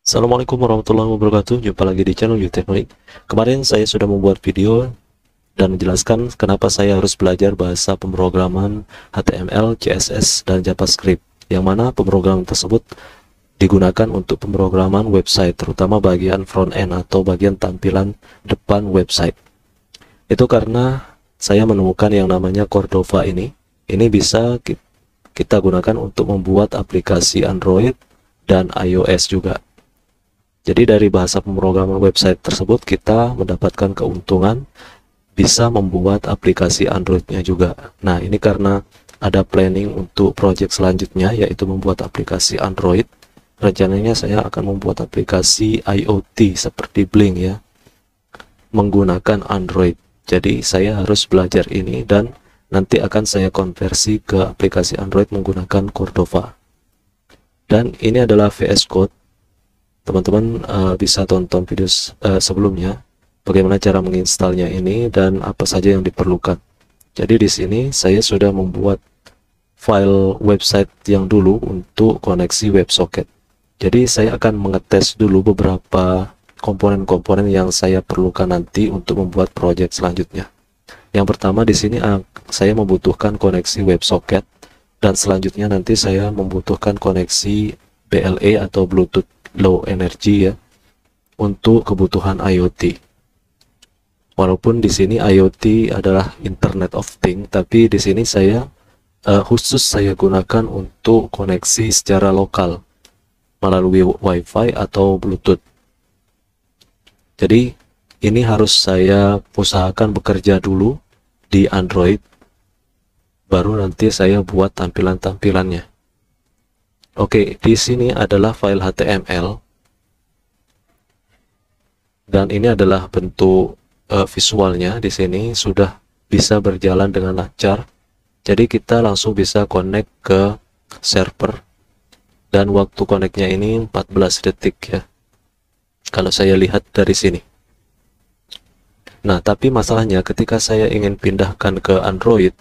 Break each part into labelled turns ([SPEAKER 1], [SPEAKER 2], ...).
[SPEAKER 1] Assalamualaikum warahmatullahi wabarakatuh. Jumpa lagi di channel Uteknonik. Kemarin saya sudah membuat video dan menjelaskan kenapa saya harus belajar bahasa pemrograman HTML, CSS, dan JavaScript, yang mana pemrograman tersebut digunakan untuk pemrograman website, terutama bagian front end atau bagian tampilan depan website. Itu karena saya menemukan yang namanya Cordova ini. Ini bisa kita gunakan untuk membuat aplikasi Android dan iOS juga. Jadi dari bahasa pemrograman website tersebut kita mendapatkan keuntungan bisa membuat aplikasi Androidnya juga. Nah, ini karena ada planning untuk project selanjutnya, yaitu membuat aplikasi Android. Rencananya saya akan membuat aplikasi IoT seperti Blink ya, menggunakan Android. Jadi saya harus belajar ini dan nanti akan saya konversi ke aplikasi Android menggunakan Cordova. Dan ini adalah VS Code. Teman-teman bisa tonton video sebelumnya bagaimana cara menginstalnya ini dan apa saja yang diperlukan. Jadi di sini saya sudah membuat file website yang dulu untuk koneksi WebSocket. Jadi saya akan mengetes dulu beberapa komponen-komponen yang saya perlukan nanti untuk membuat project selanjutnya. Yang pertama di sini saya membutuhkan koneksi WebSocket, dan selanjutnya nanti saya membutuhkan koneksi BLE atau Bluetooth Low Energy ya, untuk kebutuhan IoT. Walaupun di sini IoT adalah Internet of Things, tapi di sini saya khusus saya gunakan untuk koneksi secara lokal melalui WiFi atau Bluetooth. Jadi ini harus saya usahakan bekerja dulu di Android, baru nanti saya buat tampilan-tampilannya. Oke, di sini adalah file HTML dan ini adalah bentuk visualnya. Di sini sudah bisa berjalan dengan lancar. Jadi kita langsung bisa connect ke server dan waktu connectnya ini 14 detik ya, kalau saya lihat dari sini. Nah, tapi masalahnya ketika saya ingin pindahkan ke Android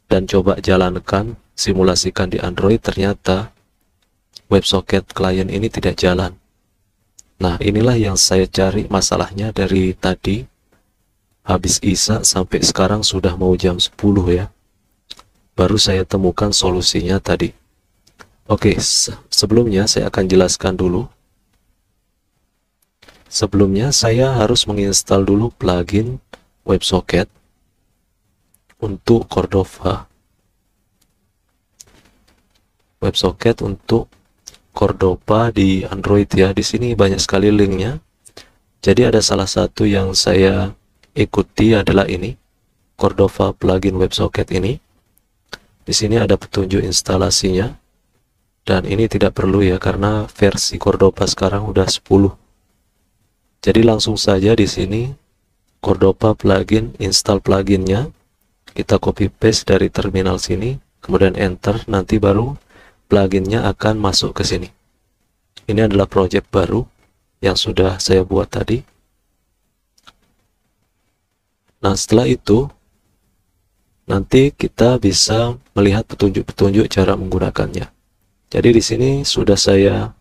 [SPEAKER 1] dan coba jalankan, simulasikan di Android, ternyata WebSocket klien ini tidak jalan. Nah, inilah yang saya cari masalahnya dari tadi. Habis Isya sampai sekarang sudah mau jam 10 ya, baru saya temukan solusinya tadi. Oke, sebelumnya saya akan jelaskan dulu. Sebelumnya saya harus menginstal dulu plugin WebSocket untuk Cordova. WebSocket untuk Cordova di Android ya. Di sini banyak sekali linknya. Jadi ada salah satu yang saya ikuti adalah ini, Cordova plugin WebSocket ini. Di sini ada petunjuk instalasinya. Dan ini tidak perlu ya, karena versi Cordova sekarang udah 10. Jadi langsung saja di sini Cordova plugin, install pluginnya. Kita copy paste dari terminal sini, kemudian enter, nanti baru pluginnya akan masuk ke sini. Ini adalah project baru yang sudah saya buat tadi. Nah, setelah itu nanti kita bisa melihat petunjuk-petunjuk cara menggunakannya. Jadi di sini sudah saya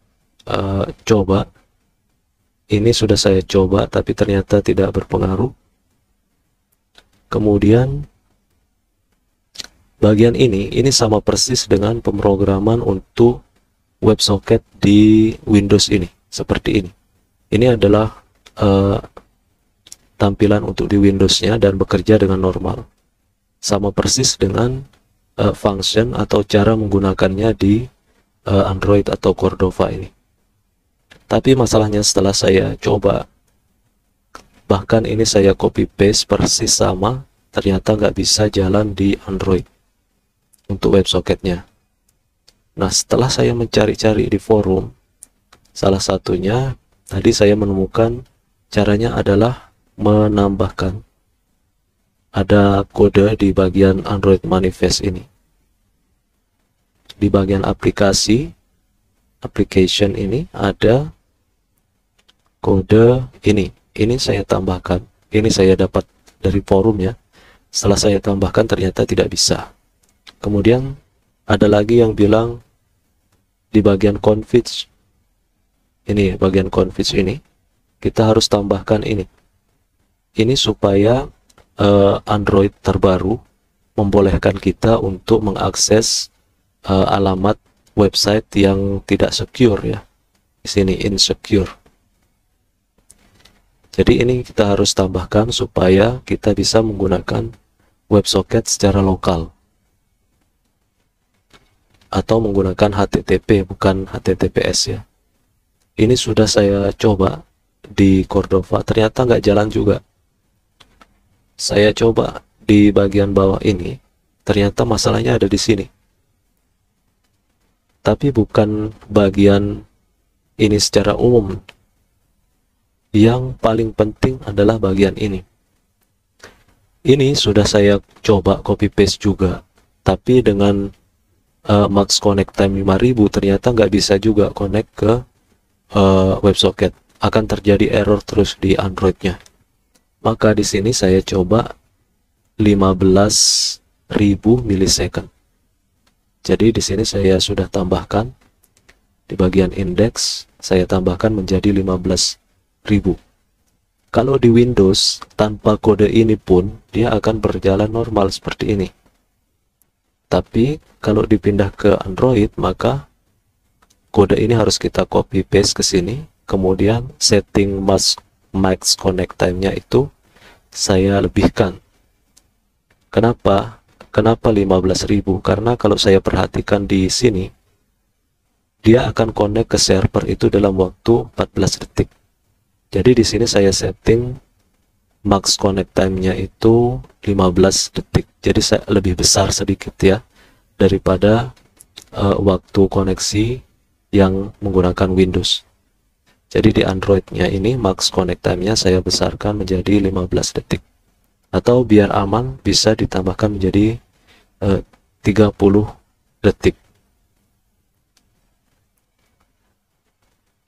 [SPEAKER 1] coba. Ini sudah saya coba tapi ternyata tidak berpengaruh. Kemudian bagian ini sama persis dengan pemrograman untuk WebSocket di Windows ini, seperti ini. Ini adalah tampilan untuk di Windows-nya dan bekerja dengan normal. Sama persis dengan function atau cara menggunakannya di Android atau Cordova ini. Tapi masalahnya setelah saya coba, bahkan ini saya copy paste persis sama, ternyata nggak bisa jalan di Android untuk WebSocketnya. Nah, setelah saya mencari-cari di forum, salah satunya tadi saya menemukan caranya adalah menambahkan ada kode di bagian Android manifest ini. Di bagian application ini ada kode ini. Ini saya tambahkan. Ini saya dapat dari forum ya. Setelah saya tambahkan ternyata tidak bisa. Kemudian ada lagi yang bilang di bagian config ini bagian config ini, kita harus tambahkan ini supaya Android terbaru membolehkan kita untuk mengakses alamat website yang tidak secure ya. Di sini insecure. Jadi ini kita harus tambahkan supaya kita bisa menggunakan WebSocket secara lokal atau menggunakan HTTP bukan HTTPS ya. Ini sudah saya coba di Cordova, ternyata nggak jalan juga. Saya coba di bagian bawah ini, ternyata masalahnya ada di sini. Tapi bukan bagian ini secara umum. Yang paling penting adalah bagian ini. Ini sudah saya coba copy paste juga, tapi dengan Max Connect Time 5000 ternyata nggak bisa juga connect ke WebSocket. Akan terjadi error terus di Androidnya. Maka di sini saya coba 15.000 milisecond. Jadi di sini saya sudah tambahkan di bagian index, saya tambahkan menjadi 15.000. Kalau di Windows tanpa kode ini pun dia akan berjalan normal seperti ini. Tapi kalau dipindah ke Android, maka kode ini harus kita copy paste ke sini, kemudian setting Max Connect Time-nya itu saya lebihkan. Kenapa 15.000? Karena kalau saya perhatikan di sini, dia akan connect ke server itu dalam waktu 14 detik. Jadi di sini saya setting Max Connect Time-nya itu 15 detik. Jadi saya lebih besar sedikit ya daripada waktu koneksi yang menggunakan Windows. Jadi di Android-nya ini Max Connect Time-nya saya besarkan menjadi 15 detik. Atau biar aman bisa ditambahkan menjadi 30 detik.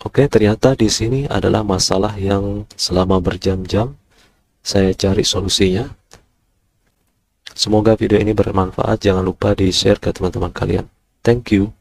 [SPEAKER 1] Oke, ternyata di sini adalah masalah yang selama berjam-jam saya cari solusinya. Semoga video ini bermanfaat. Jangan lupa di-share ke teman-teman kalian. Thank you.